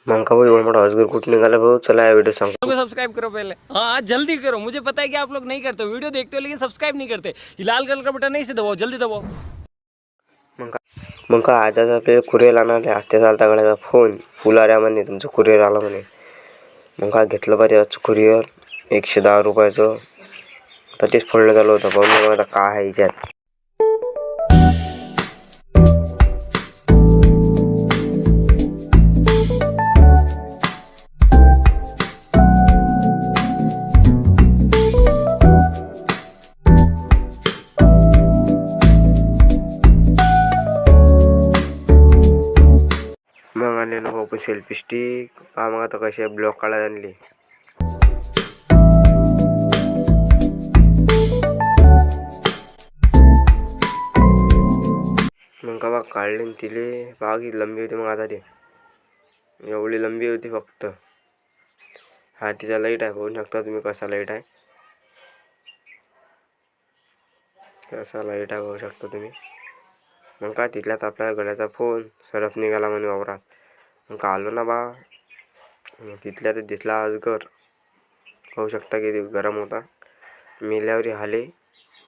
मग का भाऊ एवढा मोठा अजगर कुठं निघाला भाऊ? चला व्हिडिओ सांगतो. सब्सक्राइब करो पहले, हाँ जल्दी करो। मुझे पता है कि आप लोग नहीं करते हो, वीडियो देखते हो लेकिन सब्सक्राइब नहीं करते। ये लाल कलर का बटन नहीं से दबाओ, जल्दी दबाओ। मग का आज आपले कुरिअर आणले आत्या चालता गड्याचा फोन फुलाऱ्या म्हणे तुमचं कुरिअर आलं म्हणे. मग का घेतलं पाहिजे आजचं कुरिअर 110 रुपयाचं. तर तेच फोडलं झालं होतं. पाहून आता काय आहे याच्यात. मग आणलेलं भाऊ सेल्फी स्टिक. पहा मग आता कशी ब्लॉक काढायला आणली. मग का बा काढले तिले पहा की लंबी होती. मग आता ते एवढी लंबी होती फक्त. हा तिचा लाईट आहे, बघू शकता तुम्ही कसा लाईट आहे. कसा लाईट आहे बघू शकता तुम्ही. मग का तिथल्यात आपल्या गड्याचा फोन सरफ निघाला म्हणे वावरात. मग का आलो ना बा तिथल्यात दिसला अजगर. पाहू शकता किती गरम होता. मेल्यावरी हाले